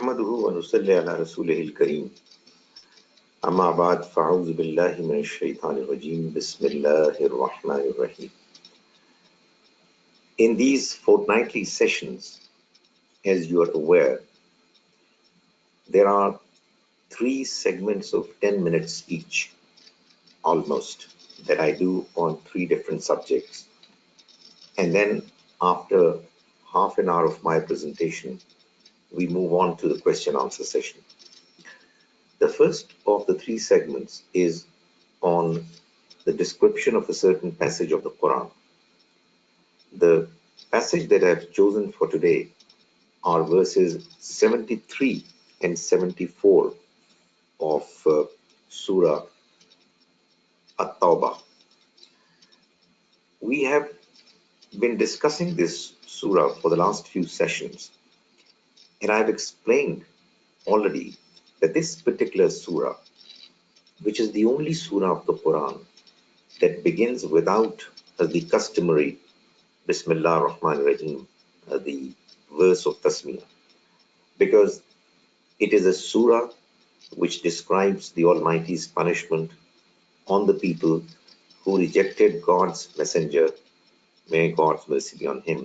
نحمده ونصلي على رسوله الكريم أما بعد فأعوذ بالله من الشيطان الرجيم بسم الله الرحمن الرحيم. In these fortnightly sessions, as you are aware, there are 3 segments of 10 minutes each, almost, that I do on 3 different subjects. And then after half an hour of my presentation, we move on to the question answer session. The first of the 3 segments is on the description of a certain passage of the Quran. The passage that I've chosen for today are verses 73 and 74 of Surah At-Tawbah. We have been discussing this surah for the last few sessions, and I've explained already that this particular surah, which is the only surah of the Quran that begins without the customary Bismillah ar-Rahman ar-Rahim, the verse of Tasmiyah, because it is a surah which describes the Almighty's punishment on the people who rejected God's messenger, may God's mercy be on him,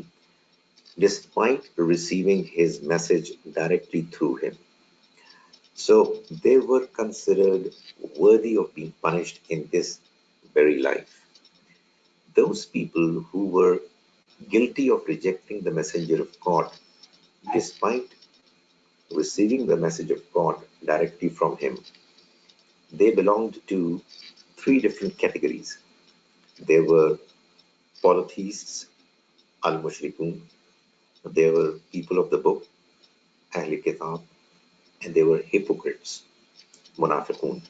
despite receiving his message directly through him. So they were considered worthy of being punished in this very life. Those people who were guilty of rejecting the messenger of God, despite receiving the message of God directly from him, they belonged to 3 different categories. They were polytheists, Al-Mushrikun, they were people of the book, Ahl Kitab, and they were hypocrites, Munafiqun.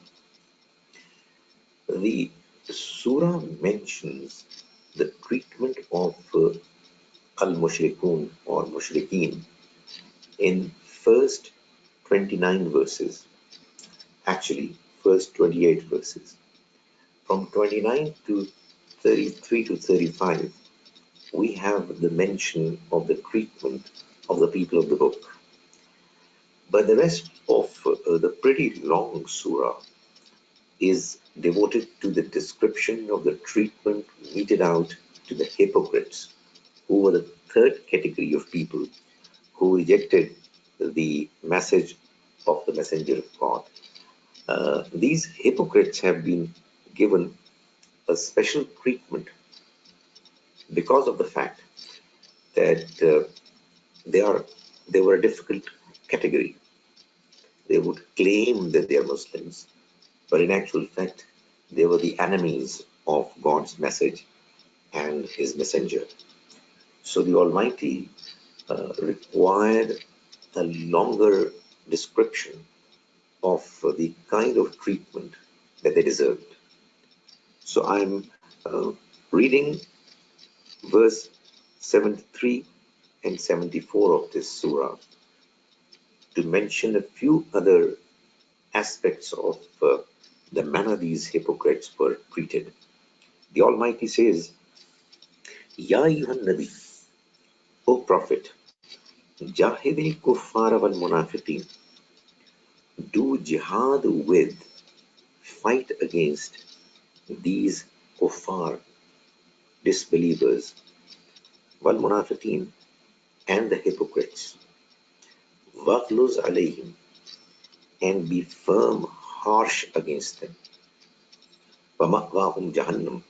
The surah mentions the treatment of Al-Mushrikun or Mushrikeen in first 29 verses, actually first 28 verses. From 29 to 33 to 35, we have the mention of the treatment of the people of the book. But the rest of the pretty long surah is devoted to the description of the treatment meted out to the hypocrites, who were the third category of people who rejected the message of the messenger of God. These hypocrites have been given a special treatment because of the fact that they were a difficult category. They would claim that they are Muslims, but in actual fact, they were the enemies of God's message and his messenger. So the Almighty required a longer description of the kind of treatment that they deserved. So I'm reading verse 73 and 74 of this surah to mention a few other aspects of the manner these hypocrites were treated. The Almighty says, Ya ayyuhan Nabi, O Prophet, Jahidil kuffara wal munafiqeen, do jihad with, fight against these kuffar, disbelievers, wal munafiqeen, and the hypocrites. Waghluz alayhim, and be firm, harsh against them. وَمَأْوَاهُمْ جَهَنَّمْ,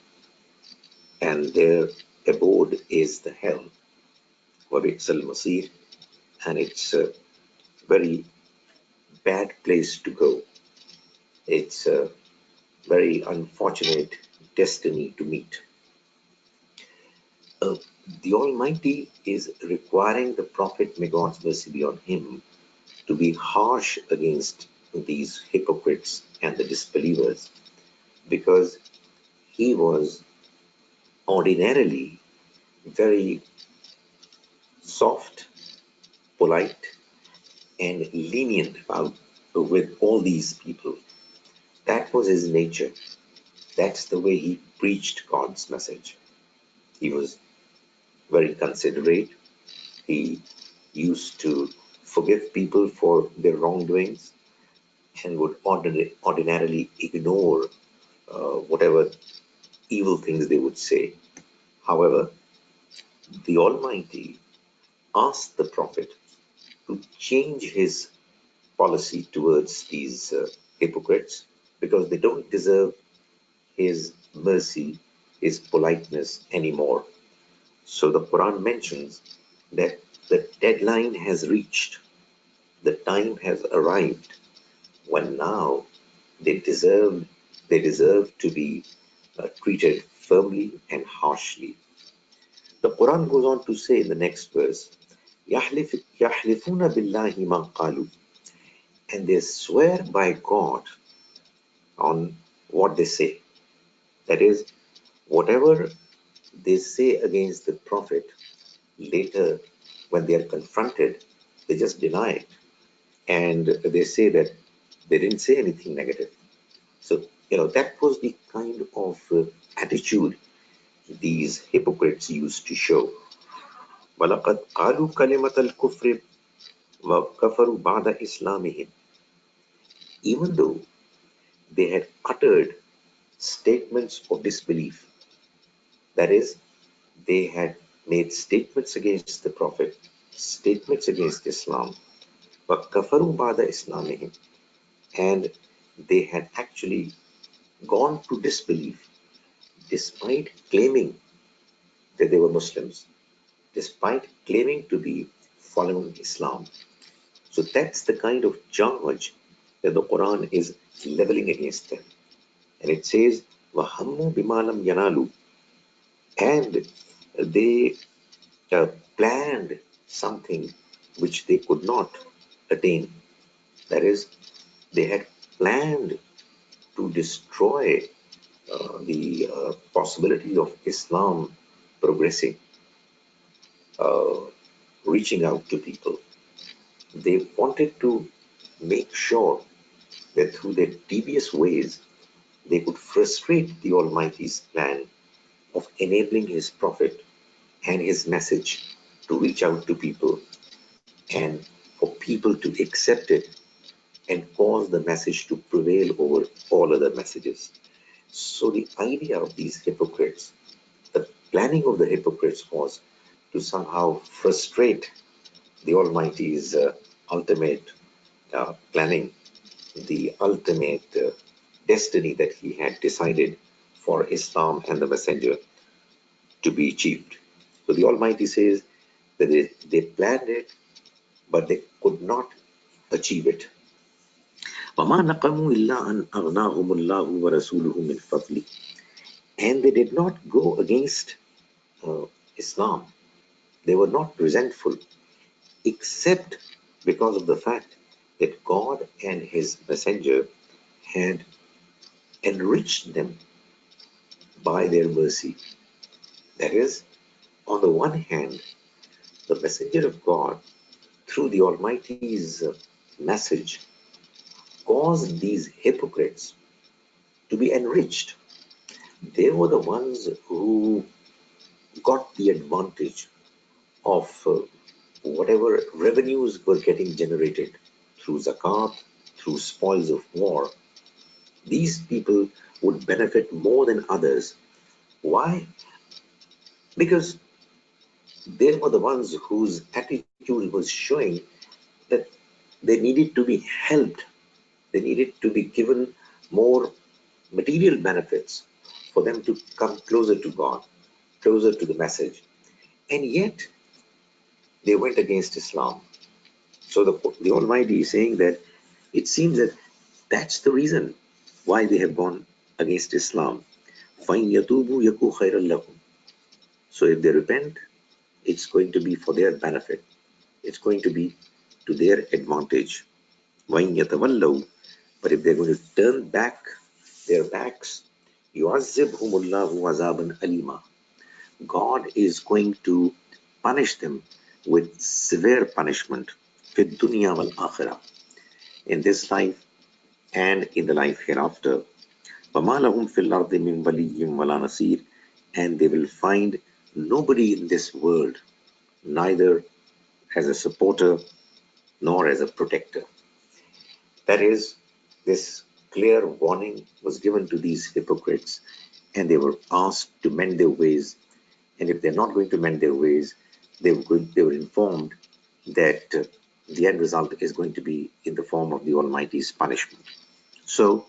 and their abode is the hell. وَبِئْسَ الْمَصِيرُ, and it's a very bad place to go. It's a very unfortunate destiny to meet. The Almighty is requiring the Prophet, may God's mercy be on him, to be harsh against these hypocrites and the disbelievers, because he was ordinarily very soft, polite, and lenient with all these people. That was his nature. That's the way he preached God's message. He was very considerate. He used to forgive people for their wrongdoings and would ordinarily ignore whatever evil things they would say. However, the Almighty asked the Prophet to change his policy towards these hypocrites because they don't deserve his mercy, his politeness anymore. So the Quran mentions that the deadline has reached, the time has arrived when now they deserve to be treated firmly and harshly. The Quran goes on to say in the next verse, يَحْلِفُونَ بِاللَّهِ مَا قَالُوا, and they swear by God on what they say. That is, whatever they say against the Prophet, later when they are confronted, they just deny it. And they say that they didn't say anything negative. So, that was the kind of attitude these hypocrites used to show. وَلَقَدْ قَالُوا كَلِمَةَ الْكُفْرِ وَكَفَرُوا بَعْدَ إِسْلَامِهِمْ. Even though they had uttered statements of disbelief, that is, they had made statements against the Prophet, statements against Islam, وَكَفَرُوا بَعْدَ إِسْلَامِهِمْ, and they had actually gone to disbelief despite claiming that they were Muslims, despite claiming to be following Islam. So that's the kind of charge that the Quran is leveling against them. And it says, وَهَمُّوا بِمَا لَمْ يَنَالُوا, and they planned something which they could not attain. That is, they had planned to destroy the possibility of Islam progressing, uh, reaching out to people. They wanted to make sure that through their devious ways they could frustrate the Almighty's plan of enabling His Prophet and His message to reach out to people and for people to accept it and cause the message to prevail over all other messages. So the idea of these hypocrites, the planning of the hypocrites was to somehow frustrate the Almighty's ultimate planning, the ultimate destiny that He had decided for Islam and the Messenger to be achieved. So the Almighty says that they planned it, but they could not achieve it. وَمَا نَقَمُوا إِلَّا أَنْ أَغْنَاهُمُ اللَّهُ وَرَسُولُهُ مِنْ فَضْلِهِ. And they did not go against Islam. They were not resentful, except because of the fact that God and His Messenger had enriched them by their mercy. That is, on the one hand, the Messenger of God, through the Almighty's message, caused these hypocrites to be enriched. They were the ones who got the advantage of whatever revenues were getting generated through zakat, through spoils of war. These people would benefit more than others. Why? Because they were the ones whose attitude was showing that they needed to be helped, they needed to be given more material benefits for them to come closer to God, closer to the message. And yet, they went against Islam. So the Almighty is saying that it seems that that's the reason why they have gone against Islam. فَإِنْ يَتُوبُوا يَكُوا خَيْرًا لَهُمْ. So if they repent, it's going to be for their benefit. It's going to be to their advantage. وَإِنْ يَتَوَلَّوْا. But if they're going to turn back their backs, يُعَذِّبْهُمُ اللَّهُ عَذَابًا أَلِيمًا. God is going to punish them with severe punishment في الدنيا والآخرة, in this life and in the life hereafter. وَمَا لَهُمْ فِي الْأَرْضِ مِنْ وَلِيٍّ وَلَا نَصِيرٍ. And they will find nobody in this world, neither as a supporter nor as a protector. That is, this clear warning was given to these hypocrites, and they were asked to mend their ways. And if they're not going to mend their ways, they were informed that the end result is going to be in the form of the Almighty's punishment. So,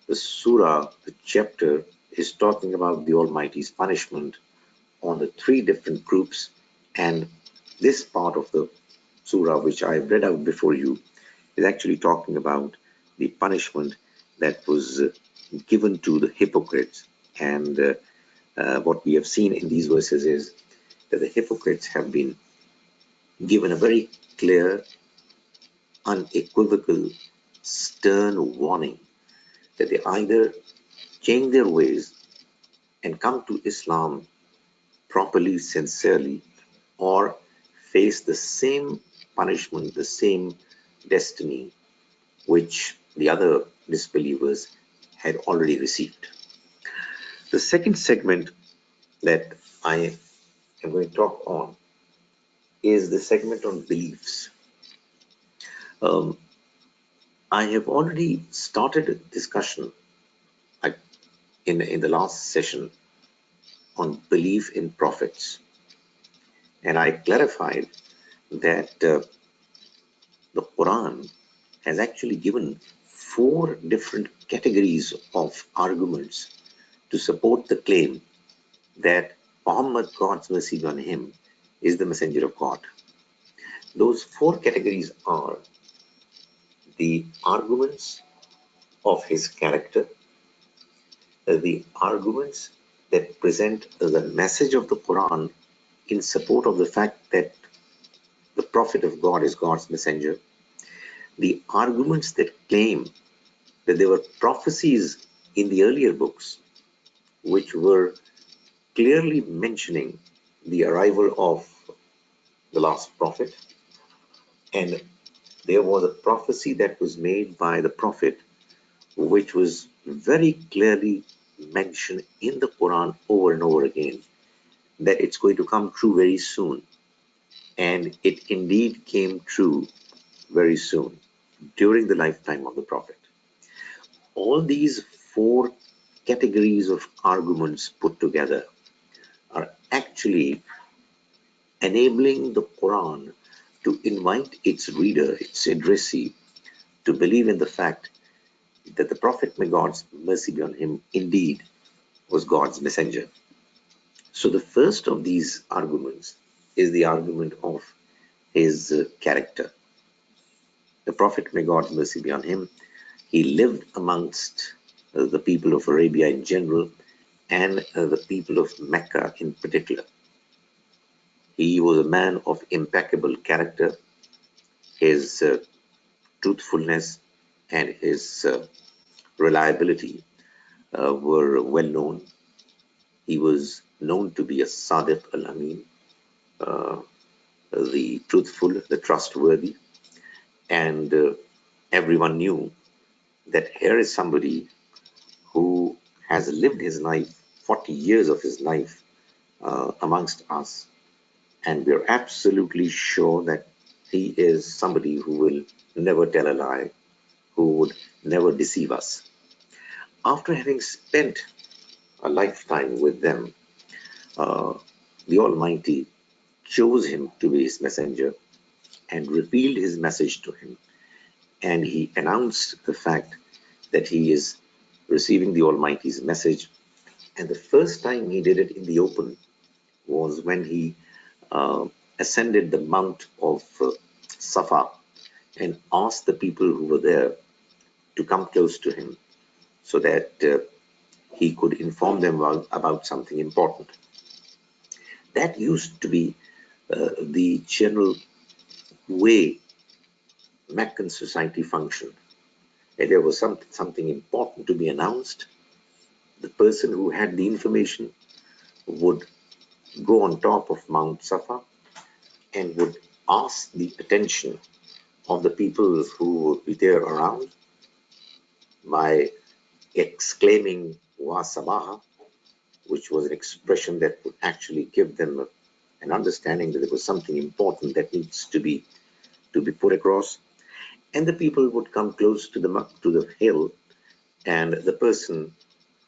the surah, the chapter, is talking about the Almighty's punishment on the three different groups, and this part of the surah, which I read out before you, is actually talking about the punishment that was given to the hypocrites. And what we have seen in these verses is that the hypocrites have been given a very clear, unequivocal, stern warning that they either change their ways and come to Islam properly, sincerely, or face the same punishment, the same destiny which the other disbelievers had already received. The second segment that I am going to talk on is the segment on beliefs. Um, I have already started a discussion in the last session on belief in prophets, and I clarified that the Quran has actually given four different categories of arguments to support the claim that Muhammad, God's mercy be on him, is the messenger of God. Those four categories are the arguments of his character, the arguments that present the message of the Quran in support of the fact that the Prophet of God is God's messenger, the arguments that claim that there were prophecies in the earlier books which were clearly mentioning the arrival of the last prophet, and there was a prophecy that was made by the prophet which was very clearly mentioned in the Quran over and over again that it's going to come true very soon. And it indeed came true very soon during the lifetime of the prophet. All these four categories of arguments put together are actually enabling the Quran to invite its reader, its addressee, to believe in the fact that the Prophet, may God's mercy be on him, indeed was God's messenger. So the first of these arguments is the argument of his character. The Prophet, may God's mercy be on him, he lived amongst the people of Arabia in general and the people of Mecca in particular. He was a man of impeccable character. His truthfulness and his reliability were well known. He was known to be a Sadiq al-Amin, the truthful, the trustworthy, and everyone knew that here is somebody who has lived his life, 40 years of his life amongst us, and we're absolutely sure that he is somebody who will never tell a lie, who would never deceive us. After having spent a lifetime with them, the Almighty chose him to be his messenger and revealed his message to him. And he announced the fact that he is receiving the Almighty's message. And the first time he did it in the open was when he ascended the mount of Safa and asked the people who were there to come close to him so that he could inform them about something important. That used to be the general way Meccan society functioned. If there was something important to be announced, the person who had the information would go on top of Mount Safa and would ask the attention of the people who would be there around by exclaiming Wa Sabaha, which was an expression that would actually give them an understanding that there was something important that needs to be to be put across, and the people would come close to the hill, and the person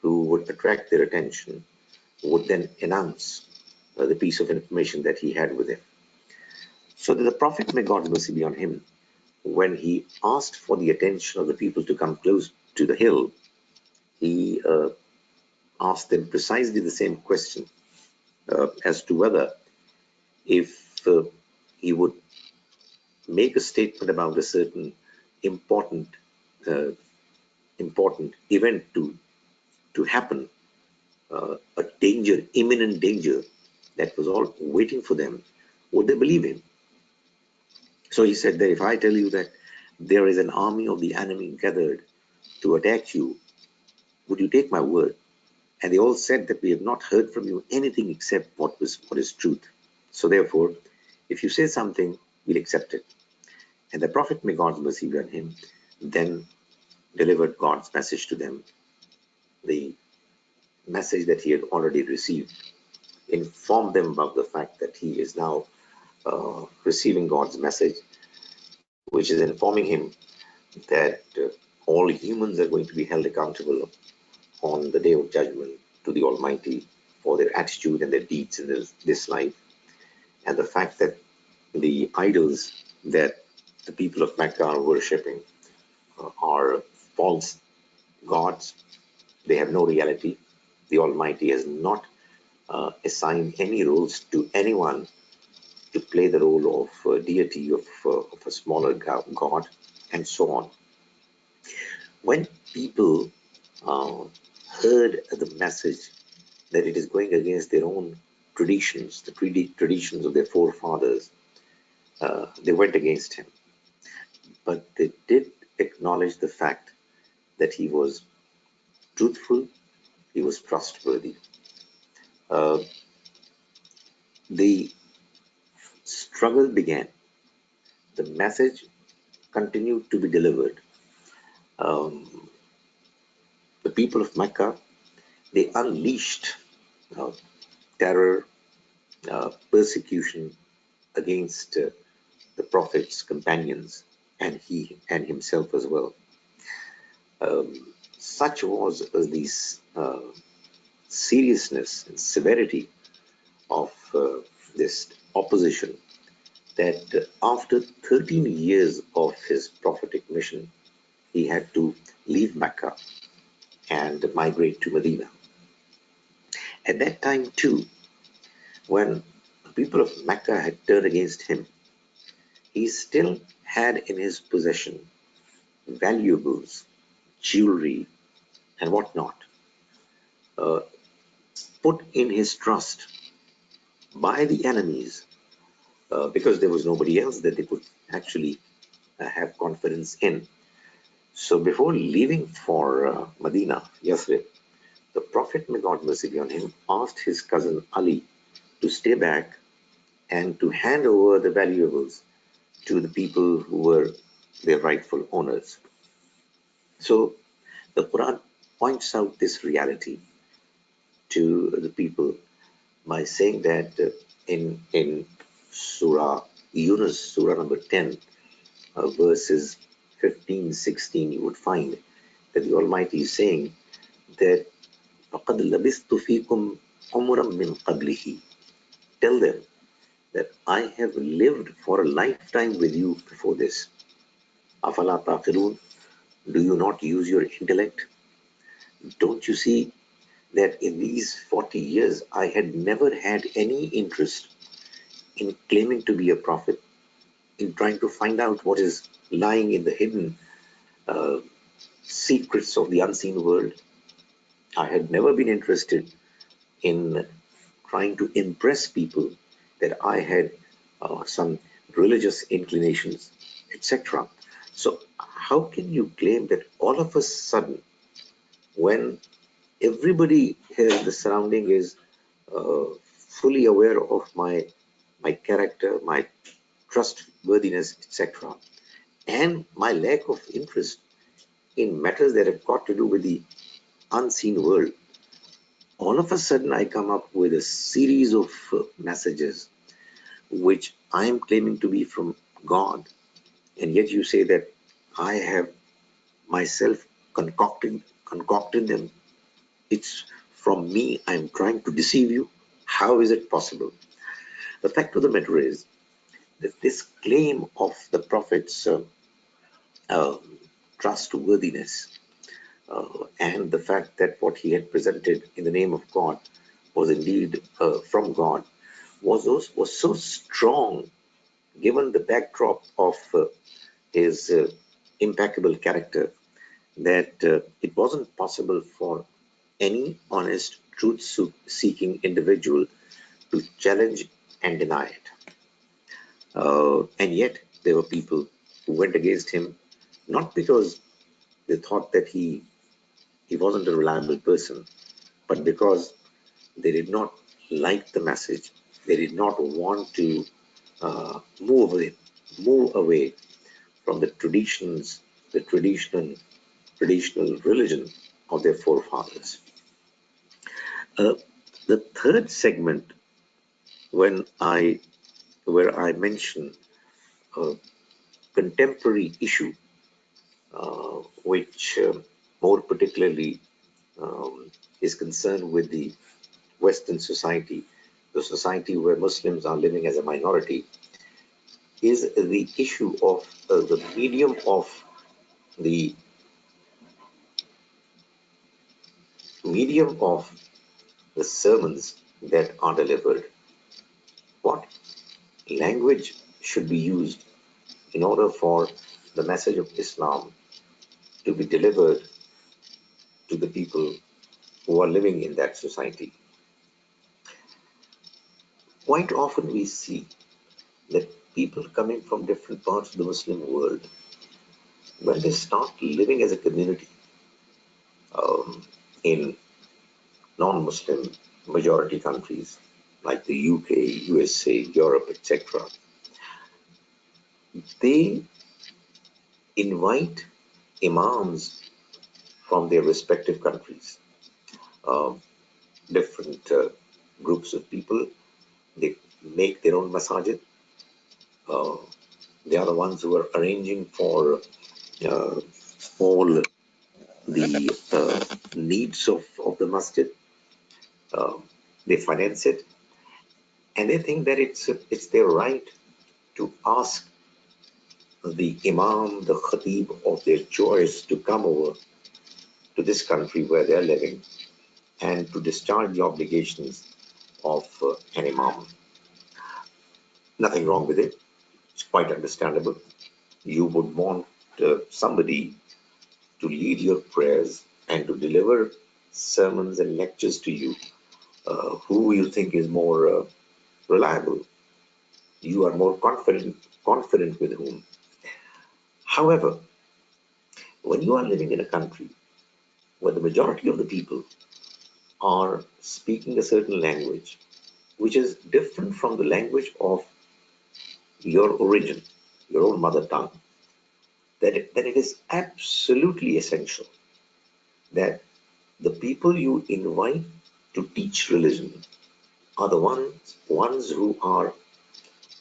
who would attract their attention would then announce the piece of information that he had with him. So that the Prophet, may God's mercy be on him, when he asked for the attention of the people to come close to the hill, he asked them precisely the same question as to whether if he would make a statement about a certain important uh, important event to happen, a danger, imminent danger that was all waiting for them, would they believe him? So he said that if I tell you that there is an army of the enemy gathered to attack you, would you take my word? And they all said that we have not heard from you anything except what is truth. So therefore, if you say something, we'll accept it. And the Prophet, may God's mercy be on him, then delivered God's message to them, the message that he had already received, informed them about the fact that he is now receiving God's message, which is informing him that all humans are going to be held accountable on the day of judgment to the Almighty for their attitude and their deeds in this life, and the fact that the idols that the people of Mecca are worshipping are false gods. They have no reality. The Almighty has not assigned any roles to anyone to play the role of deity of a smaller god, and so on. When people uh, heard the message that it is going against their own traditions, the traditions of their forefathers, they went against him. But they did acknowledge the fact that he was truthful, he was trustworthy. Uh, the struggle began. The message continued to be delivered. Um, the people of Mecca, they unleashed uh, terror, persecution against the Prophet's companions and he and himself as well. Such was the seriousness and severity of this opposition that after 13 years of his prophetic mission, he had to leave Mecca and migrate to Medina. At that time, too, when the people of Mecca had turned against him, he still had in his possession valuables, jewelry, and whatnot, uh, put in his trust by the enemies because there was nobody else that they could actually have confidence in. So before leaving for Medina, Yathrib, the Prophet, may God mercy be on him, asked his cousin Ali to stay back and to hand over the valuables to the people who were their rightful owners. So the Quran points out this reality to the people by saying that in Surah Yunus, Surah number 10, verses 15, 16, you would find that the Almighty is saying that فَقَدْ لَبِثْتُ فِيكُمْ عُمُرًا مِّن قَبْلِهِ. Tell them that I have lived for a lifetime with you before this. أَفَلَا تَعْقِلُونَ. Do you not use your intellect? Don't you see that in these 40 years I had never had any interest in claiming to be a prophet, in trying to find out what is lying in the hidden uh, secrets of the unseen world. I had never been interested in trying to impress people that I had some religious inclinations, etc. So, how can you claim that all of a sudden, when everybody here in the surrounding is uh, fully aware of my character, my trustworthiness, etc., and my lack of interest in matters that have got to do with the unseen world, all of a sudden I come up with a series of messages which I am claiming to be from God, And yet you say that I have myself concocted them. It's from me. I'm trying to deceive you. How is it possible? The fact of the matter is that this claim of the prophet's uh, trustworthiness and the fact that what he had presented in the name of God was indeed from God was so strong given the backdrop of his impeccable character that it wasn't possible for any honest, truth seeking individual to challenge and deny it. And yet, there were people who went against him not because they thought that he wasn't a reliable person, but because they did not like the message. They did not want to move away from the traditions, the traditional religion of their forefathers. Uh, the third segment, when I where I mention a contemporary issue, which more particularly is concerned with the Western society, the society where Muslims are living as a minority, is the issue of the medium of the medium of the sermons that are delivered. What language should be used in order for the message of Islam to be delivered to the people who are living in that society? Quite often we see that people coming from different parts of the Muslim world, when they start living as a community in non-Muslim majority countries like the UK, USA, Europe, etc., they invite imams from their respective countries, uh, different groups of people. They make their own masajid. Uh, they are the ones who are arranging for uh, all the needs of the masjid. Uh, they finance it, and they think that it's their right to ask the imam, the khatib of their choice to come over to this country where they're living and to discharge the obligations of an imam. Nothing wrong with it. It's quite understandable. You would want somebody to lead your prayers and to deliver sermons and lectures to you who you think is more reliable. You are more confident with whom. However, when you are living in a country where the majority of the people are speaking a certain language, which is different from the language of your origin, your own mother tongue, then it is absolutely essential that the people you invite to teach religion are the ones who are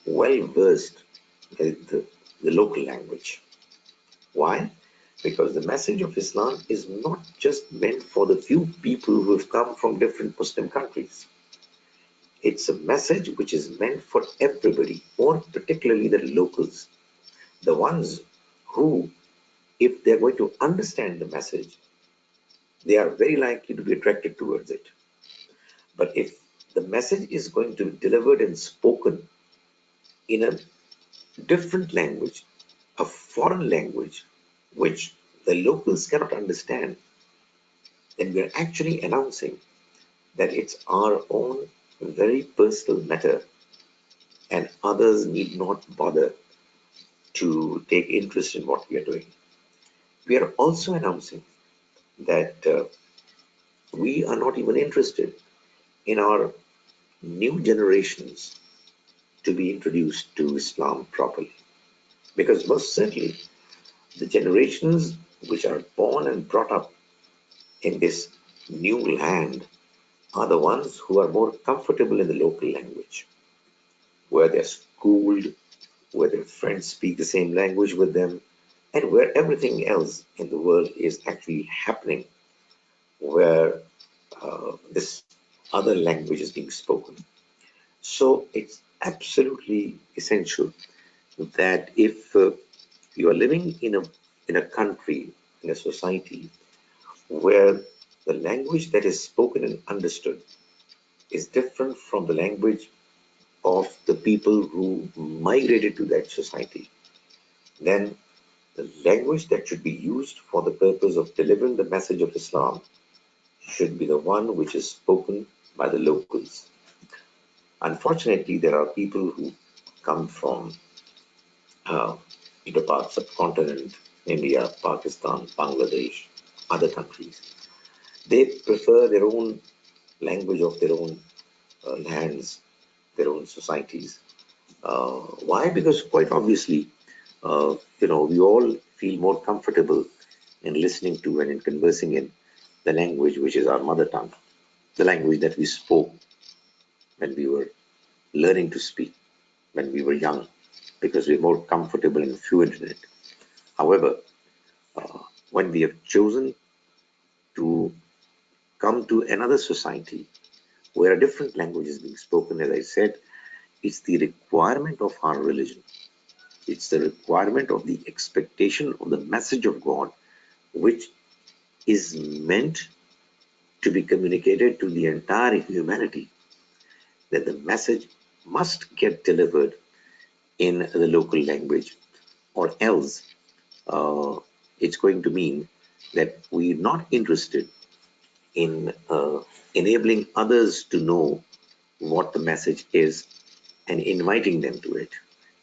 well versed with the local language. Why? Because the message of Islam is not just meant for the few people who have come from different Muslim countries. It's a message which is meant for everybody, more particularly the locals, the ones who, if they're going to understand the message, they are very likely to be attracted towards it. But if the message is going to be delivered and spoken in a different language, a foreign language, which the locals cannot understand, then we're actually announcing that it's our own very personal matter and others need not bother to take interest in what we are doing. We are also announcing that we are not even interested in our new generations to be introduced to Islam properly. Because most certainly, the generations which are born and brought up in this new land are the ones who are more comfortable in the local language, where they're schooled, where their friends speak the same language with them, and where everything else in the world is actually happening, where this other language is being spoken. So it's absolutely essential that if you are living in a country, in a society where the language that is spoken and understood is different from the language of the people who migrated to that society, then the language that should be used for the purpose of delivering the message of Islam should be the one which is spoken by the locals. Unfortunately, there are people who come from uh, into parts of subcontinent, India, Pakistan, Bangladesh, other countries. They prefer their own language of their own lands, their own societies. Why? Because quite obviously, we all feel more comfortable in listening to and in conversing in the language which is our mother tongue, the language that we spoke when we were learning to speak, when we were young, because we're more comfortable and fluent in it. However, uh, when we have chosen to come to another society where a different language is being spoken, as I said, it's the requirement of our religion. It's the requirement of the expectation of the message of God, which is meant to be communicated to the entire humanity, that the message must get delivered in the local language, or else uh, it's going to mean that we're not interested in enabling others to know what the message is and inviting them to it.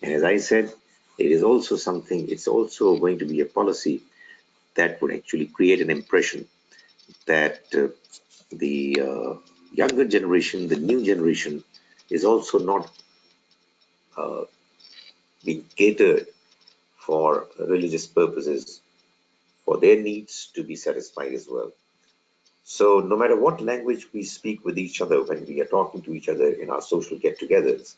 And as I said, it is also something, it's also going to be a policy that would actually create an impression that the younger generation, the new generation, is also not uh, being catered for religious purposes, for their needs to be satisfied as well. So, no matter what language we speak with each other when we are talking to each other in our social get togethers,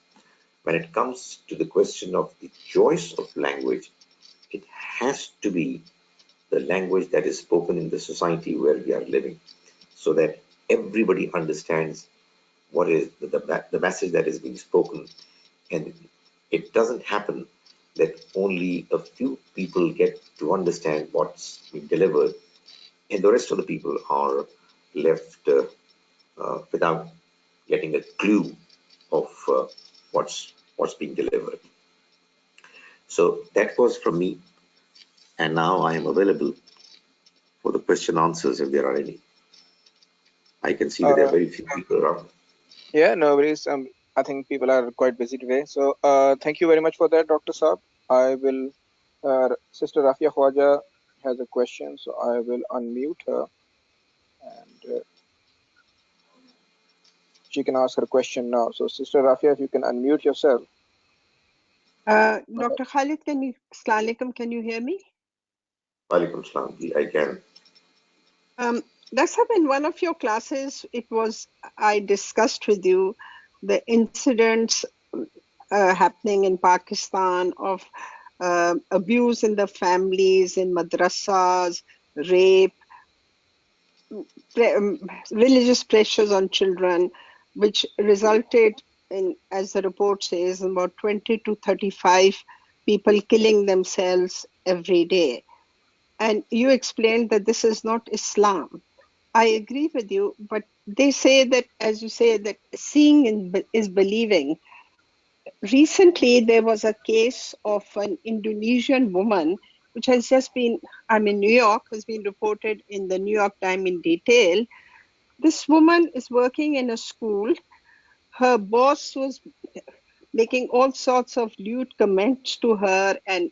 when it comes to the question of the choice of language, it has to be the language that is spoken in the society where we are living, so that everybody understands what is the message that is being spoken. And it doesn't happen that only a few people get to understand what's being delivered, and the rest of the people are left without getting a clue of what's being delivered. So that was from me, and now I am available for the question answers if there are any. I can see that there are Uh, very few people around. yeah, no worries. I think people are quite busy today. So, thank you very much for that, Dr. Saab. I will, Sister Rafia Khwaja has a question, so I will unmute her and she can ask her question now. So, Sister Rafia, if you can unmute yourself. Dr. Khalid, Assalamu alaikum, can you hear me? Walaikum salam. I can. That's how in one of your classes, I discussed with you the incidents happening in Pakistan of abuse in the families, in madrasas, rape, pre- um, religious pressures on children, which resulted in, as the report says, about 20 to 35 people killing themselves every day. And you explained that this is not Islam. I agree with you, but they say that, as you say, that seeing is believing. Recently, there was a case of an Indonesian woman, which has just been, I'm in New York, has been reported in the New York Times in detail. This woman is working in a school. Her boss was making all sorts of lewd comments to her and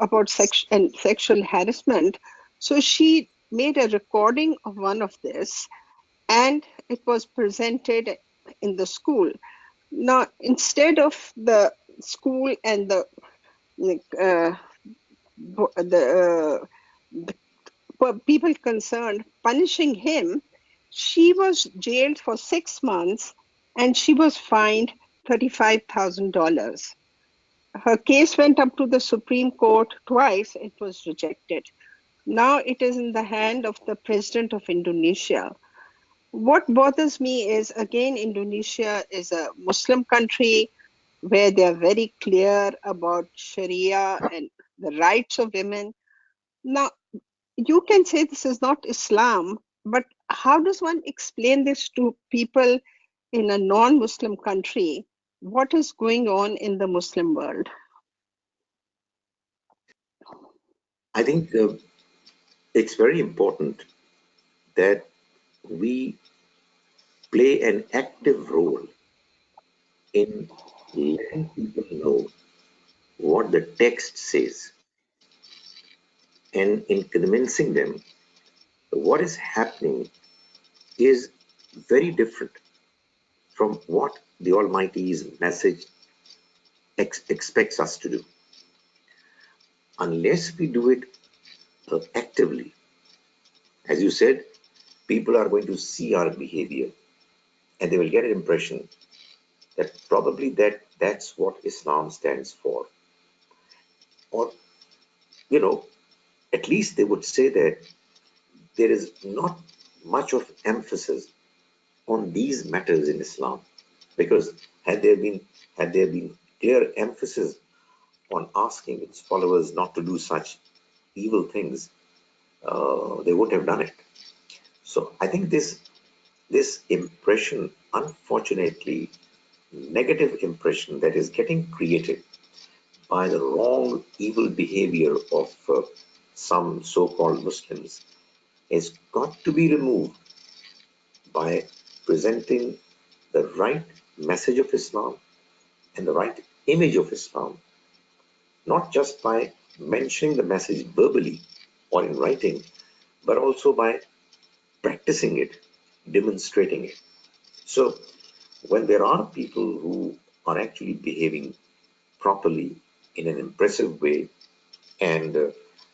about sexual harassment. So she made a recording of one of this, and it was presented in the school. Now, instead of the school and uh, the people concerned punishing him, she was jailed for 6 months and she was fined $35,000. Her case went up to the Supreme Court twice. It was rejected. Now it is in the hand of the president of Indonesia. What bothers me is, again, Indonesia is a Muslim country where they are very clear about Sharia and the rights of women. Now, you can say this is not Islam, but how does one explain this to people in a non-Muslim country? What is going on in the Muslim world? I think it's very important that we play an active role in letting people know what the text says and in convincing them what is happening is very different from what the Almighty's message expects us to do. Unless we do it actively, as you said, people are going to see our behavior and they will get an impression that probably that's what Islam stands for. Or, you know, at least they would say that there is not much of emphasis on these matters in Islam. Because had there been clear emphasis on asking its followers not to do such evil things, they wouldn't have done it. So I think this impression, unfortunately, negative impression that is getting created by the wrong, evil behavior of some so-called Muslims has got to be removed by presenting the right message of Islam and the right image of Islam, not just by mentioning the message verbally or in writing, but also by practicing it, demonstrating it. So, when there are people who are actually behaving properly in an impressive way and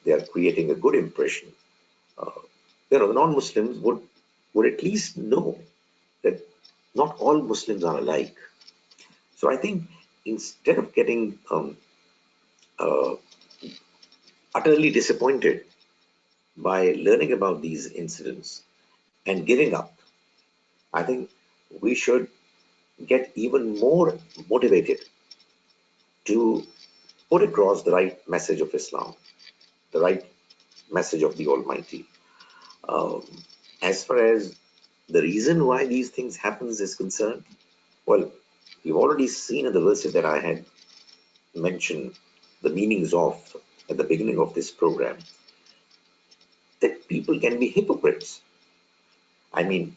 they are creating a good impression, uh, the non-Muslims would at least know that not all Muslims are alike. So I think instead of getting uh, utterly disappointed by learning about these incidents and giving up, I think we should get even more motivated to put across the right message of Islam, the right message of the Almighty. Um, as far as the reason why these things happens is concerned, well, you've already seen in the verses that I had mentioned the meanings of at the beginning of this program, that people can be hypocrites. I mean,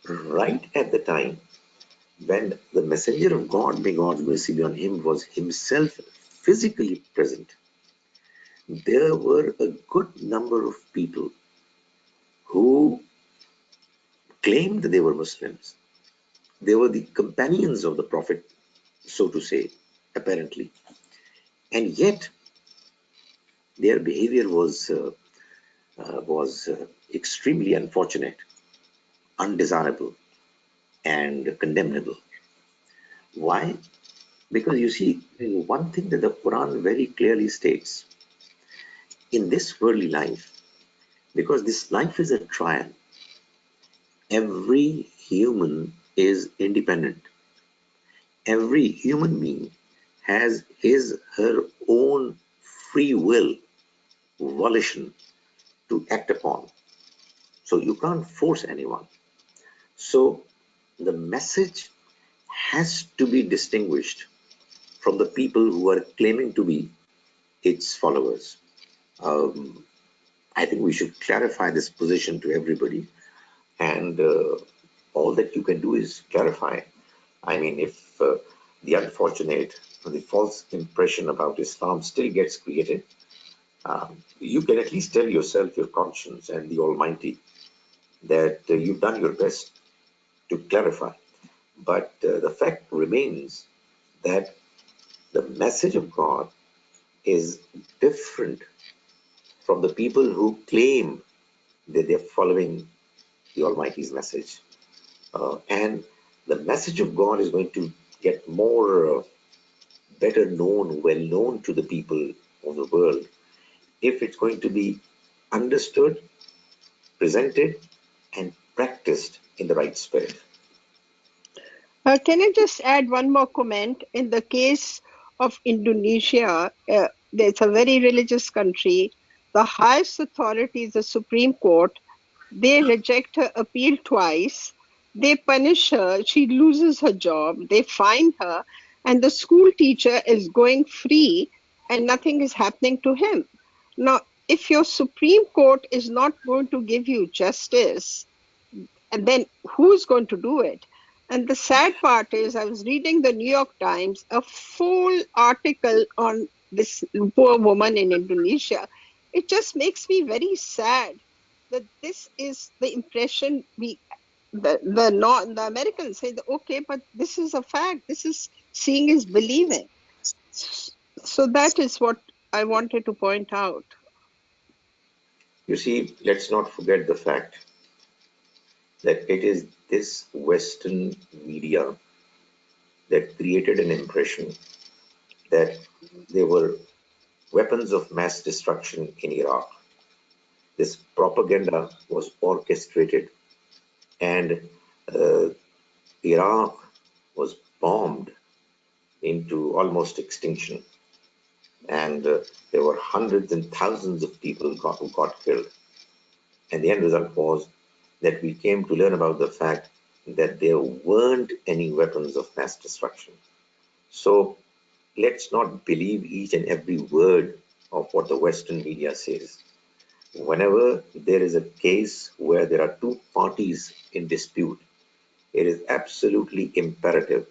right at the time when the messenger of God, may God's mercy be on him, was himself physically present, there were a good number of people who claimed they were Muslims. They were the companions of the Prophet, so to say, apparently. And yet, their behavior was extremely unfortunate, undesirable, and condemnable. Why? Because you see, one thing that the Quran very clearly states in this worldly life, because this life is a trial, every human is independent. Every human being has his, her own free will, volition to act upon. So you can't force anyone. So the message has to be distinguished from the people who are claiming to be its followers. Um, I think we should clarify this position to everybody, and all that you can do is clarify. I mean, if the unfortunate or the false impression about Islam still gets created, you can at least tell yourself, your conscience, and the Almighty that you've done your best to clarify. But the fact remains that the message of God is different from the people who claim that they're following the Almighty's message. And the message of God is going to get more better known, well known to the people of the world if it's going to be understood, presented, and practiced in the right spirit. Can I just add one more comment? In the case of Indonesia, it's a very religious country. The highest authority is the Supreme Court. They reject her appeal twice. They punish her. She loses her job. They fine her. And the school teacher is going free and nothing is happening to him. Now, if your Supreme Court is not going to give you justice, and then who's going to do it? And the sad part is, I was reading the New York Times, a full article on this poor woman in Indonesia. It just makes me very sad that this is the impression the Americans say that, okay, but this is a fact. This is seeing is believing. So that is what I wanted to point out. You see, let's not forget the fact that it is this Western media that created an impression that there were weapons of mass destruction in Iraq. This propaganda was orchestrated, and uh, Iraq was bombed into almost extinction. And there were hundreds and thousands of people who got killed. And the end result was that we came to learn about the fact that there weren't any weapons of mass destruction. So let's not believe each and every word of what the Western media says. Whenever there is a case where there are two parties in dispute, it is absolutely imperative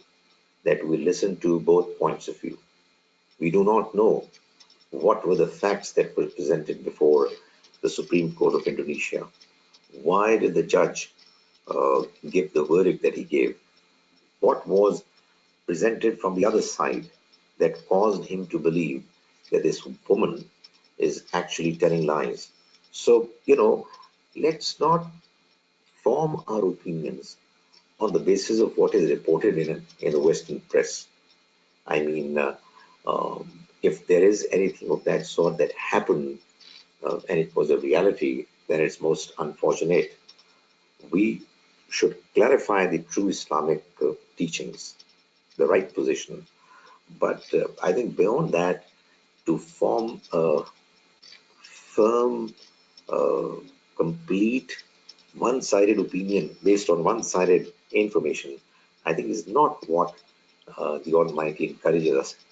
that we listen to both points of view. We do not know what were the facts that were presented before the Supreme Court of Indonesia. Why did the judge give the verdict that he gave? What was presented from the other side that caused him to believe that this woman is actually telling lies? So, let's not form our opinions on the basis of what is reported in the Western press. I mean, if there is anything of that sort that happened and it was a reality, then it's most unfortunate. We should clarify the true Islamic teachings, the right position. But I think beyond that, to form a firm, uh, complete, one-sided opinion based on one-sided information, I think is not what the Almighty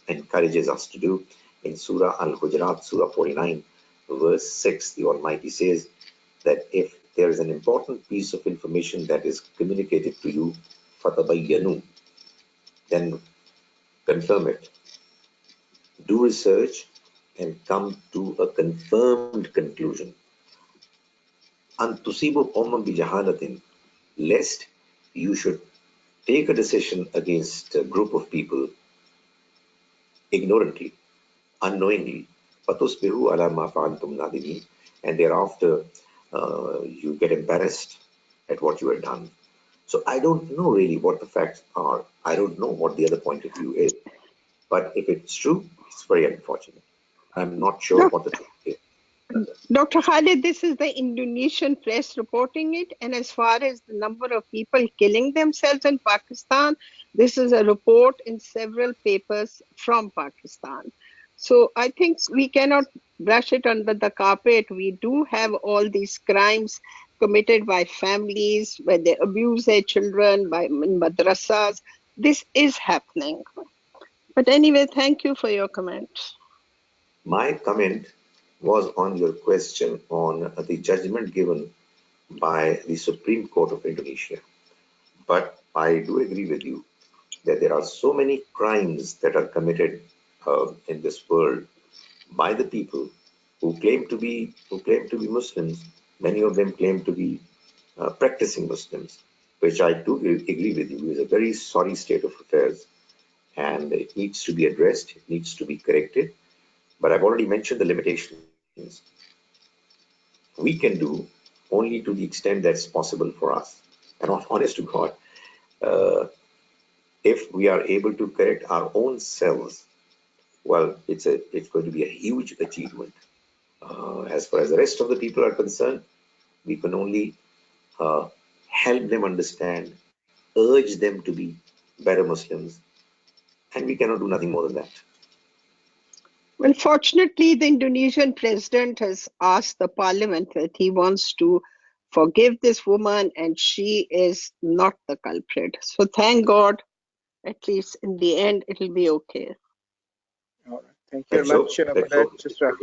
encourages us to do. In Surah Al-Hujurat, Surah 49, verse 6, the Almighty says that if there is an important piece of information that is communicated to you, فَتَبَيَّنُوا, then confirm it. Do research and come to a confirmed conclusion. And tusibu qawman bijahalatin, lest you should take a decision against a group of people ignorantly, unknowingly, fatusbihu ala ma fa'altum nadimin, and thereafter you get embarrassed at what you have done. So I don't know really what the facts are. I don't know what the other point of view is. But if it's true, it's very unfortunate. I'm not sure No, what the truth is. Dr. Khalid, this is the Indonesian press reporting it. And as far as the number of people killing themselves in Pakistan, this is a report in several papers from Pakistan. So I think we cannot brush it under the carpet. We do have all these crimes committed by families where they abuse their children by in madrasas. This is happening. But anyway, thank you for your comments. My comment was on your question on the judgment given by the Supreme Court of Indonesia. But I do agree with you that there are so many crimes that are committed in this world by the people who claim to be Muslims. Many of them claim to be practicing Muslims, which I do agree with you is a very sorry state of affairs, and it needs to be addressed. It needs to be corrected. But I've already mentioned the limitations. We can do only to the extent that's possible for us. And honest to God, uh, if we are able to correct our own selves well, it's going to be a huge achievement. As far as the rest of the people are concerned, we can only uh, help them understand, urge them to be better Muslims, and we cannot do nothing more than that. Well, fortunately, the Indonesian president has asked the parliament that he wants to forgive this woman and she is not the culprit. So thank God, at least in the end, it'll be okay. All right. Thank you very Let's hope. much for Let's that, hope. Sister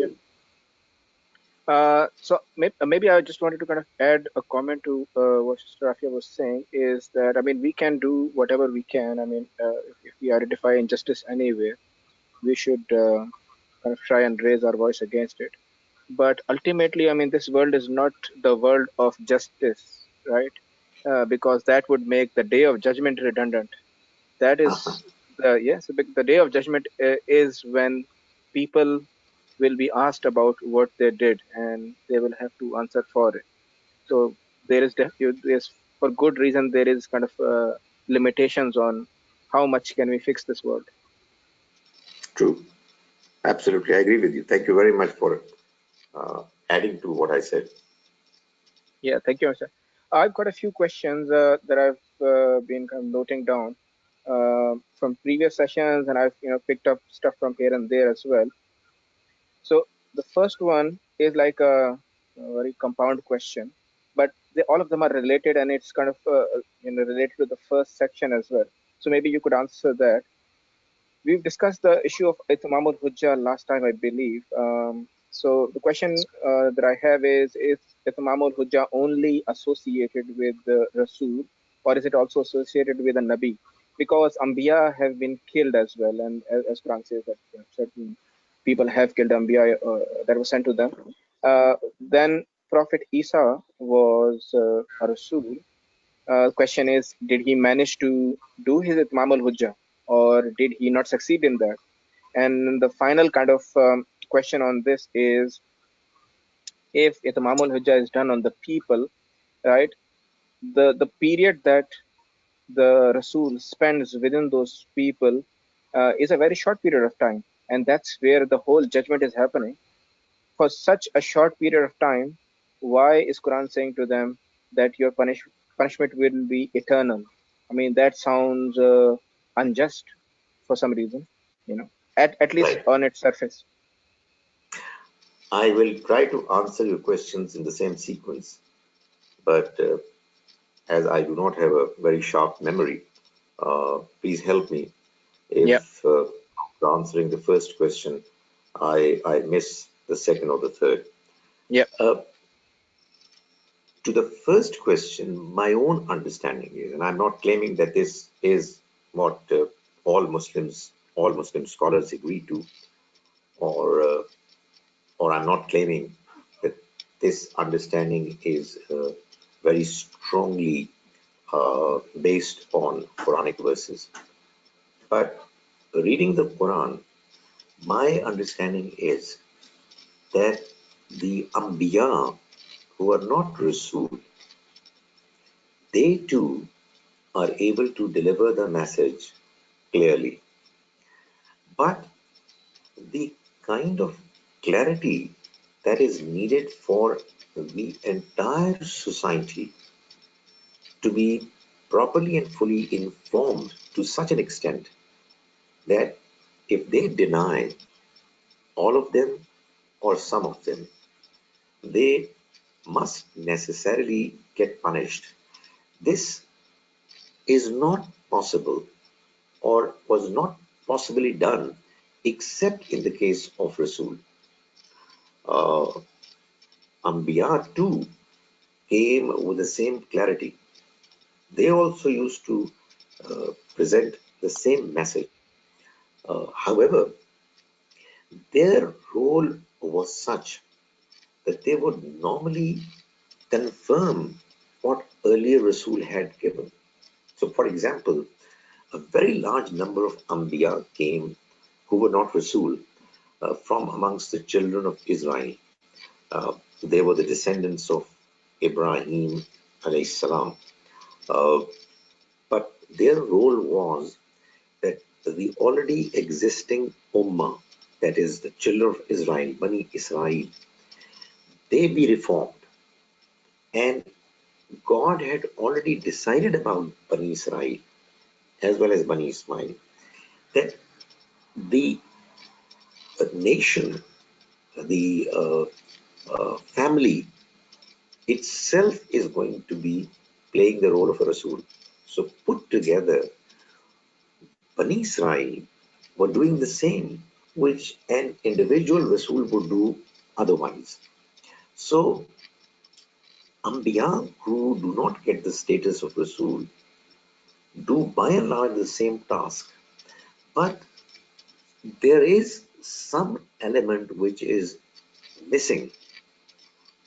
Afia. So maybe I just wanted to kind of add a comment to what Sister Afia was saying is that, I mean, we can do whatever we can. I mean, if we identify injustice anywhere, we should kind of try and raise our voice against it. But ultimately, I mean, this world is not the world of justice, right? Because that would make the day of judgment redundant. That is the day of judgment is when people will be asked about what they did and they will have to answer for it. So there's for good reason there is kind of limitations on how much can we fix this world. True. Absolutely. I agree with you. Thank you very much for adding to what I said. Yeah, thank you, sir. I've got a few questions that I've been kind of noting down from previous sessions, and I've picked up stuff from here and there as well. So the first one is like a very compound question, but all of them are related, and it's kind of related to the first section as well. So maybe you could answer that. We've discussed the issue of Itmam al-Hujjah last time, I believe. So the question that I have is Itmam al-Hujjah only associated with the Rasul, or is it also associated with a Nabi? Because Anbiya have been killed as well, and as Quran says that certain people have killed Anbiya that was sent to them. Then Prophet Isa was a Rasul. Question is, did he manage to do his Itmam al-Hujjah, or did he not succeed in that? And the final kind of question on this is, if Itmam al-Hujjah is done on the people, right, the period that the Rasul spends within those people is a very short period of time, and that's where the whole judgment is happening. For such a short period of time, why is Quran saying to them that your punishment will be eternal? I mean, that sounds unjust for some reason, at least Right. on its surface. I will try to answer your questions in the same sequence, but as I do not have a very sharp memory, please help me Yeah, if after answering the first question, I miss the second or the third. yeah, Uh, to the first question, my own understanding is, and I'm not claiming that this is what all Muslim scholars agree to, or I'm not claiming that this understanding is very strongly based on Quranic verses. But reading the Quran, my understanding is that the Anbiya who are not Rasul, they too are able to deliver the message clearly. But the kind of clarity that is needed for the entire society to be properly and fully informed to such an extent that if they deny all of them or some of them, they must necessarily get punished. This is not possible or was not possibly done except in the case of Rasul. Uh, Ambiya too came with the same clarity. They also used to present the same message. However, their role was such that they would normally confirm what earlier Rasul had given. So, for example, a very large number of Anbiya came who were not Rasul from amongst the children of Israel. They were the descendants of Ibrahim alayhi salam. Uh, but their role was that the already existing Ummah, that is the children of Israel, Bani Israel, they be reformed. And God had already decided about Bani Israel as well as Bani Ismail that the nation, the family itself is going to be playing the role of a Rasul. So put together, Bani Israel were doing the same which an individual Rasul would do otherwise. So Ambiya who do not get the status of Rasul do by and large the same task. But there is some element which is missing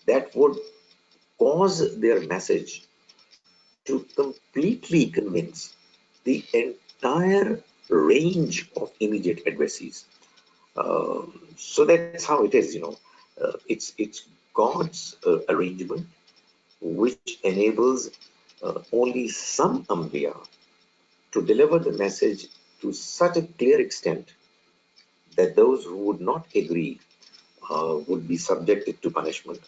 that would cause their message to completely convince the entire range of immediate adversaries. So that's how it is, it's God's arrangement which enables only some Ambiya to deliver the message to such a clear extent that those who would not agree would be subjected to punishment.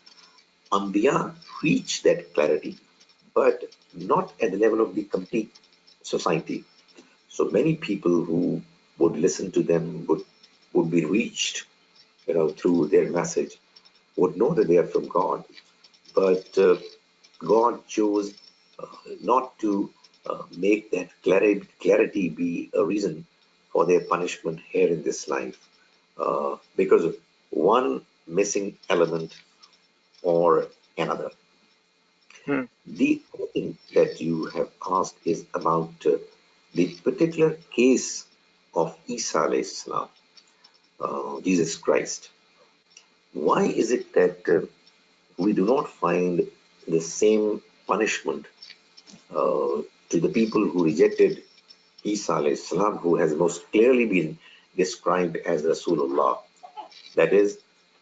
Ambiya reach that clarity, but not at the level of the complete society. So many people who would listen to them would be reached, through their message, would know that they are from God, but God chose not to make that clarity be a reason for their punishment here in this life because of one missing element or another. Hmm. The other thing that you have asked is about the particular case of Isa alayhi salam, Jesus Christ. Why is it that we do not find the same punishment to the people who rejected Isa alayhi salam, who has most clearly been described as Rasulullah? That is,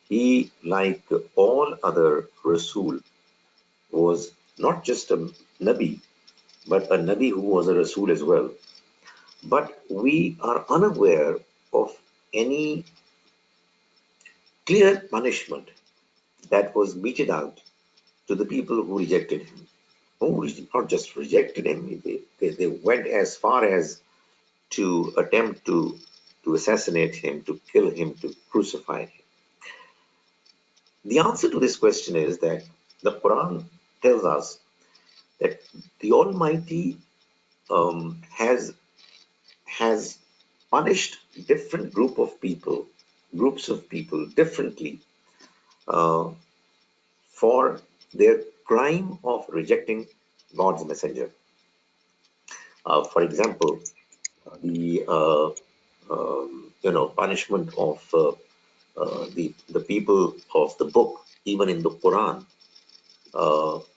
he, like all other Rasul, was not just a Nabi, but a Nabi who was a Rasul as well. But we are unaware of any clear punishment that was meted out to the people who rejected him. Who not just rejected him, they went as far as to attempt to assassinate him, to kill him, to crucify him. The answer to this question is that the Quran tells us that the Almighty has punished different groups of people differently uh, for their crime of rejecting God's messenger. For example, the punishment of the people of the book, even in the Quran,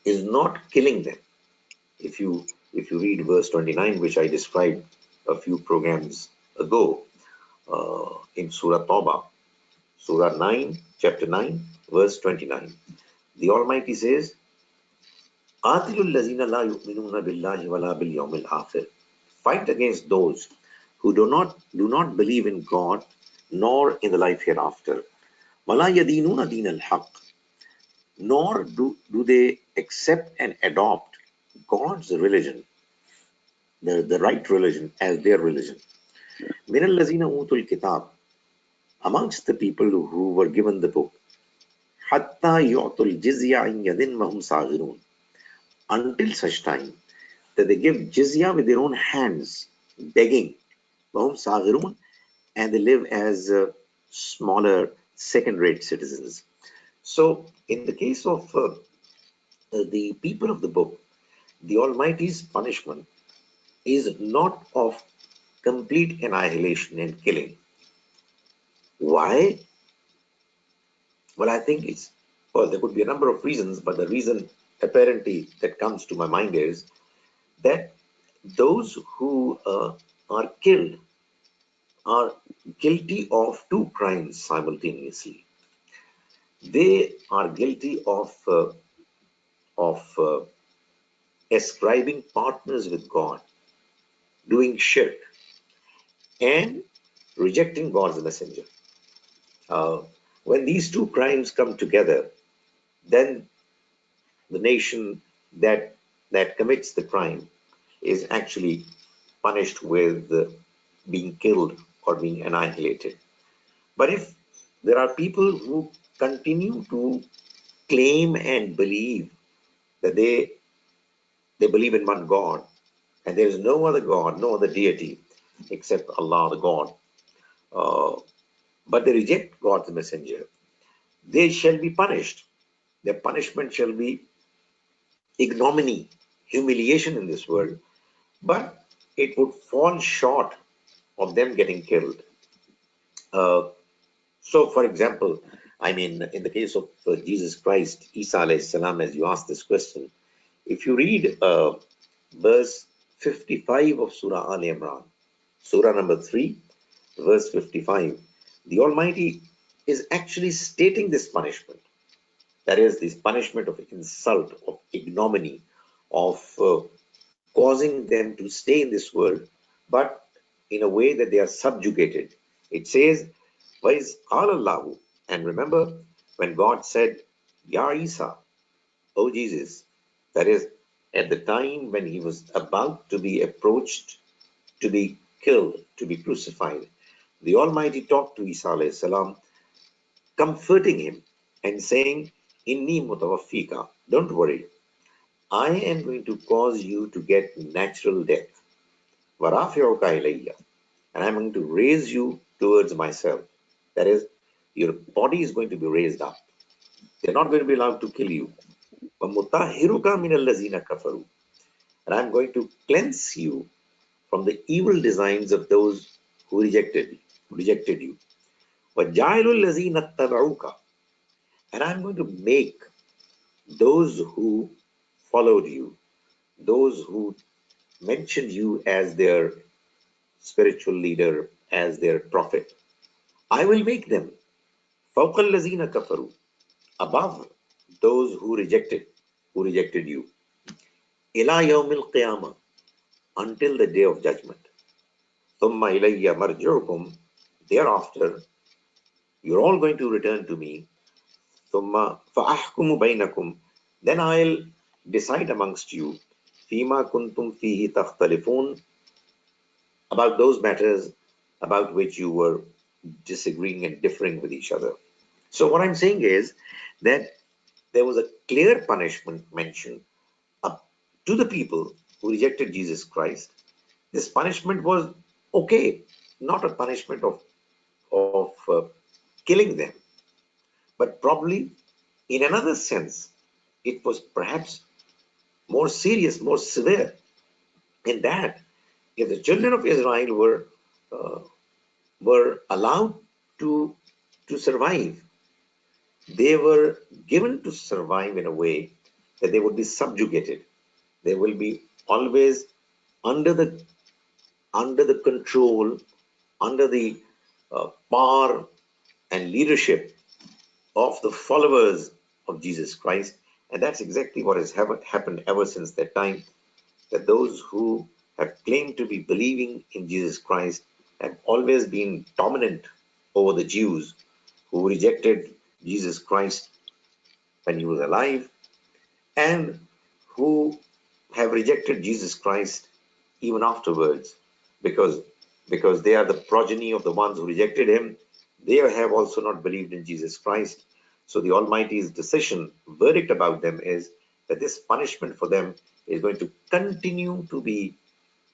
is not killing them. If you read verse 29, which I described a few programs ago in Surah Tawbah, Surah 9, chapter 9, verse 29, the Almighty says, "Qatilul lazina la yu'minuna billahi wala bil yawmil akhir." Fight against those who do not believe in God nor in the life hereafter. Wala yadinuna din al-haq, nor do they accept and adopt God's religion, the right religion, as their religion. Min al-lazina utul kitab, amongst the people who were given the book, hatta yu'tul jizya in yadin mahum saghirun, until such time that they give jizya with their own hands, begging, mahum saghirun, and they live as smaller second-rate citizens. So, in the case of the people of the book, the Almighty's punishment is not of complete annihilation and killing. Why? Well, I think there could be a number of reasons, but the reason apparently that comes to my mind is that those who are killed are guilty of two crimes simultaneously. They are guilty of ascribing partners with God, doing shirk, and rejecting God's messenger. Uh, when these two crimes come together, then the nation that commits the crime is actually punished with being killed or being annihilated. But if there are people who continue to claim and believe that they believe in one God and there is no other God, no other deity except Allah, the God, uh, but they reject God's messenger, they shall be punished. Their punishment shall be ignominy, humiliation in this world, but it would fall short of them getting killed. Uh, so, for example, I mean, in the case of Jesus Christ, Isa alayhi salam, as you asked this question, if you read verse 55 of Surah Al Imran, Surah number 3, verse 55, the Almighty is actually stating this punishment. That is, this punishment of insult, of ignominy, of causing them to stay in this world, but in a way that they are subjugated. It says, Wais Allahu. And remember when God said, Ya Isa, O Jesus, that is, at the time when he was about to be approached, to be killed, to be crucified, the Almighty talked to Isa alayhi salam, comforting him and saying, Inni mutawaffika, don't worry, I am going to cause you to get natural death. Warafi'uka ilayya, and I'm going to raise you towards myself. That is, your body is going to be raised up. They're not going to be allowed to kill you. وَمُطَهِّرُكَ مِنَ الَّذِينَ كَفَرُوا, and I'm going to cleanse you from the evil designs of those who rejected you. وَجَعِلُ الَّذِينَ اتَّبَعُوكَ, and I'm going to make those who followed you, those who mentioned you as their spiritual leader, as their prophet, I will make them فَوْقَ الَّذِينَ كَفَرُوا, above those who rejected you. إِلَى يَوْمِ الْقِيَامَةِ, until the day of judgment. ثُمَّ إِلَيَّ مَرْجِعُكُمْ, thereafter you're all going to return to me. ثُمَّ فَأَحْكُمُ بَيْنَكُمْ, then I'll decide amongst you. فِيمَا كُنْتُمْ فِيهِ تَخْتَلِفُونَ, about those matters about which you were disagreeing and differing with each other. So what I'm saying is that there was a clear punishment mentioned up to the people who rejected Jesus Christ. This punishment was okay, not a punishment of killing them, but probably in another sense, it was perhaps more serious, more severe. In that, if the children of Israel uh, were allowed to to survive, they were given to survive in a way that they would be subjugated. They will be always under the control, under the power and leadership of the followers of Jesus Christ. And that's exactly what has happened ever since that time, that those who have claimed to be believing in Jesus Christ have always been dominant over the Jews who rejected Jesus Christ when he was alive, and who have rejected Jesus Christ even afterwards, because they are the progeny of the ones who rejected him. They have also not believed in Jesus Christ. So the Almighty's decision, verdict about them is that this punishment for them is going to continue to be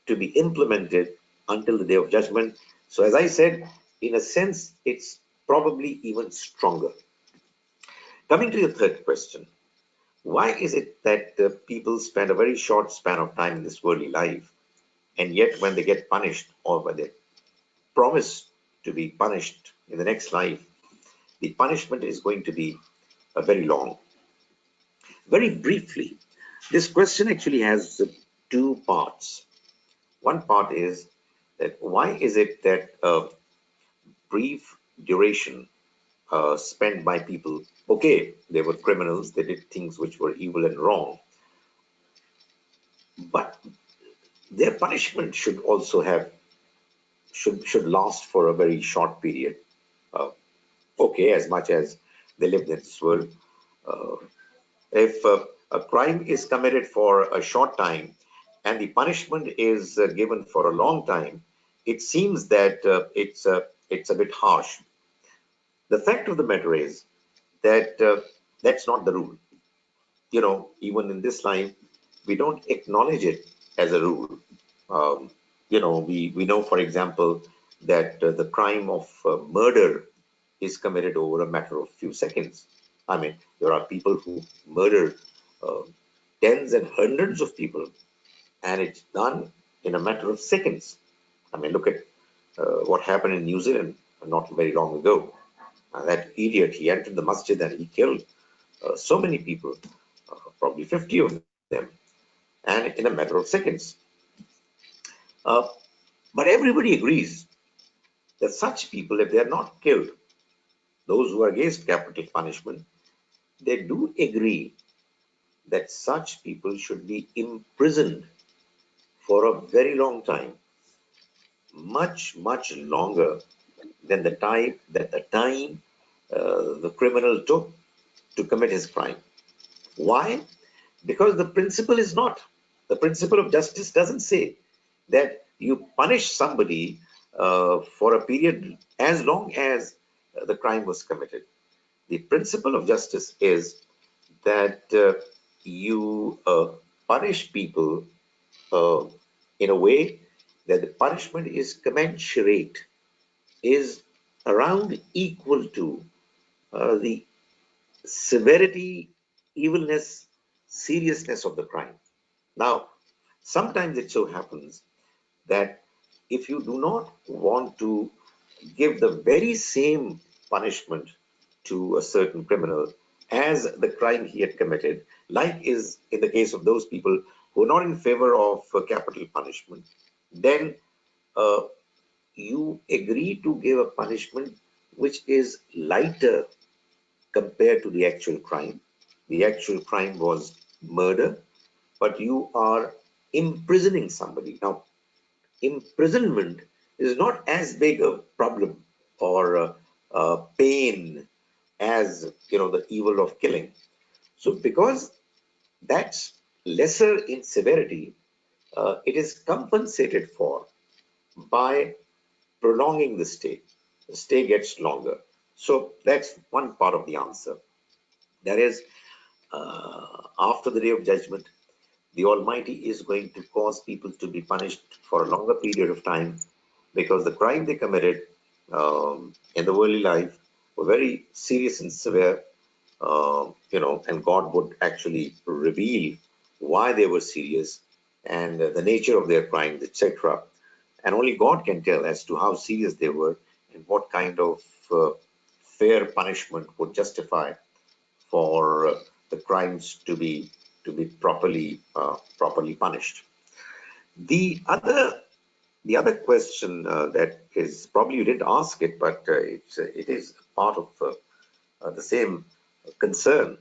implemented until the day of judgment. So as I said, in a sense, it's probably even stronger. Coming to the third question, why is it that people spend a very short span of time in this worldly life, and yet when they get punished or when they promise to be punished in the next life, the punishment is going to be very long? Very briefly, this question actually has two parts. One part is that why is it that brief duration spent by people, okay, they were criminals, they did things which were evil and wrong, but their punishment should also have should last for a very short period. Uh, okay, as much as they lived in this world. Uh, if a crime is committed for a short time and the punishment is given for a long time, it seems that it's a bit harsh. The fact of the matter is that that's not the rule. Even in this line, we don't acknowledge it as a rule. Um, we know, for example, that the crime of murder is committed over a matter of few seconds. I mean, there are people who murder uh, tens and hundreds of people, and it's done in a matter of seconds. I mean, look at what happened in New Zealand not very long ago. That idiot, he entered the masjid and he killed so many people, probably 50 of them, and in a matter of seconds. Uh, but everybody agrees that such people, if they are not killed, those who are against capital punishment, they do agree that such people should be imprisoned for a very long time, much, much longer than the time the criminal took to commit his crime. Why? Because the principle of justice doesn't say that you punish somebody for a period as long as the crime was committed. The principle of justice is that you punish people uh, in a way that the punishment is commensurate, is around equal to the severity, evilness, seriousness of the crime. Now, sometimes it so happens that if you do not want to give the very same punishment to a certain criminal as the crime he had committed, like is in the case of those people who are not in favor of capital punishment, then uh, you agree to give a punishment which is lighter compared to the actual crime. The actual crime was murder, but you are imprisoning somebody. Now, imprisonment is not as big a problem or pain as the evil of killing. So, because that's lesser in severity, it is compensated for by prolonging the stay. The stay gets longer. So that's one part of the answer. That is, after the day of judgment, the Almighty is going to cause people to be punished for a longer period of time because the crime they committed in the worldly life were very serious and severe, and God would actually reveal why they were serious and the nature of their crimes, etc. And only God can tell as to how serious they were and what kind of uh, fair punishment would justify for the crimes to be properly punished. The other question that is probably you didn't ask it, but it is part of the same concern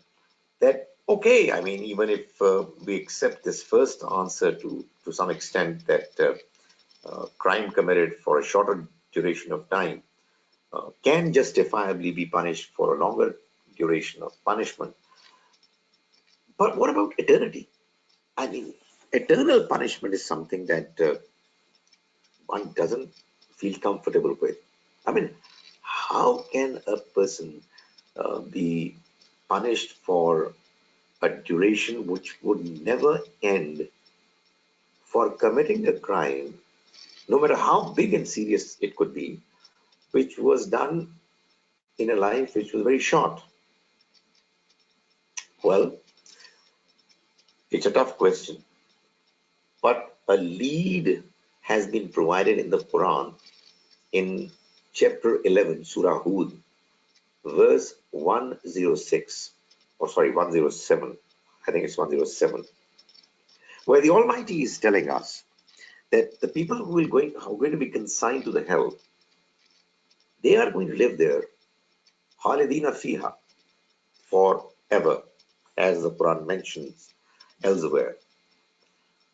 that okay, I mean, even if we accept this first answer to some extent that crime committed for a shorter duration of time can justifiably be punished for a longer duration of punishment. But what about eternity? I mean, eternal punishment is something that one doesn't feel comfortable with. I mean, how can a person be punished for a duration which would never end for committing a crime, no matter how big and serious it could be, which was done in a life which was very short? Well, it's a tough question, but a lead has been provided in the Quran in chapter 11, Surah Hud, verse 106, or sorry, 107. I think it's 107, where the Almighty is telling us that the people who are going to be consigned to the hell, they are going to live there, Khalidina fiha, forever, as the Quran mentions elsewhere.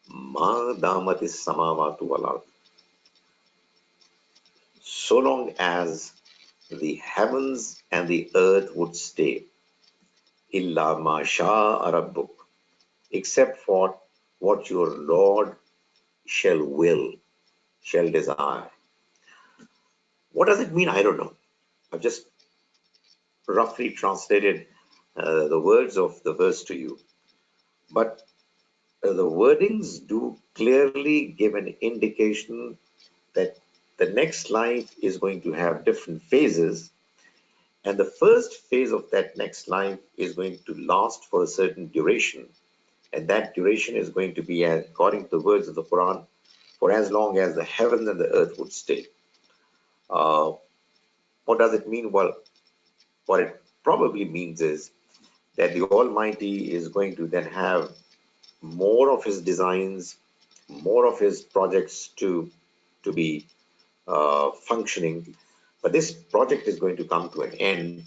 Ma damatis samawatu wal ard. So long as the heavens and the earth would stay, illa ma sha'a rabbuk, except for what your Lord shall will, shall desire. What does it mean? I don't know. I've just roughly translated the words of the verse to you, but the wordings do clearly give an indication that the next life is going to have different phases, and the first phase of that next life is going to last for a certain duration, and that duration is going to be, according to the words of the Quran, for as long as the heavens and the earth would stay. Uh, what does it mean? Well, what it probably means is that the Almighty is going to then have more of His designs, more of His projects to be functioning, but this project is going to come to an end,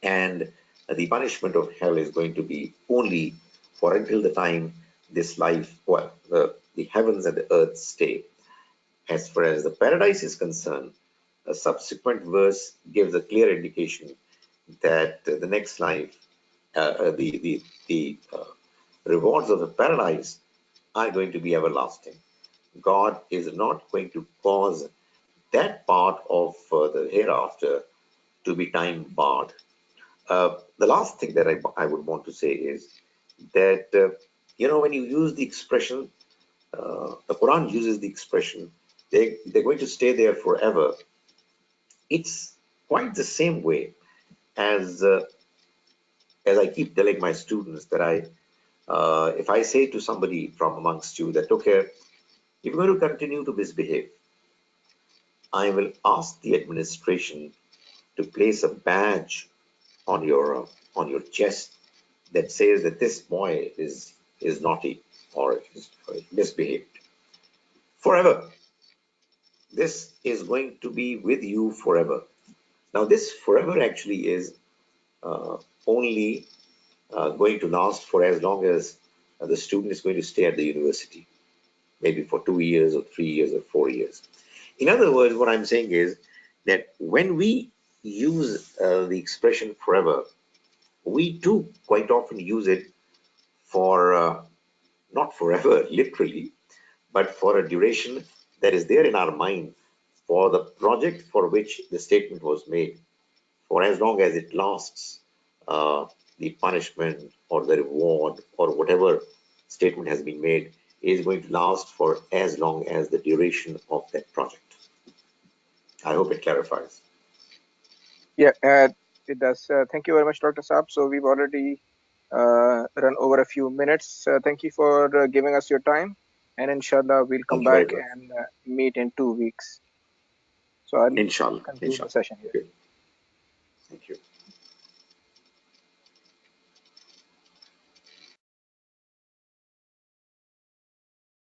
and the punishment of hell is going to be only for until the time this life, well, the heavens and the earth stay. As far as the paradise is concerned, a subsequent verse gives a clear indication that the next life, the rewards of the paradise are going to be everlasting. God is not going to cause that part of the hereafter to be time barred. The last thing that I would want to say is that, when you use the expression, the Quran uses the expression, they're going to stay there forever. It's quite the same way as I keep telling my students that if I say to somebody from amongst you that, okay, if you're going to continue to misbehave, I will ask the administration to place a badge on your chest that says that this boy is naughty or is misbehaved forever. This is going to be with you forever. Now, this forever actually is uh, only going to last for as long as the student is going to stay at the university, maybe for 2 years or 3 years or 4 years. In other words, what I'm saying is that when we use the expression forever, we too quite often use it for not forever, literally, but for a duration that is there in our mind for the project for which the statement was made, for as long as it lasts, the punishment or the reward or whatever statement has been made is going to last for as long as the duration of that project. I hope it clarifies. Yeah, it does. Thank you very much, Dr. Saab. So we've already run over a few minutes. Thank you for giving us your time. And inshallah, we'll come Thank you very back much. and meet in 2 weeks. So I'll Inshallah. conclude the Inshallah. session here. Good. Thank you.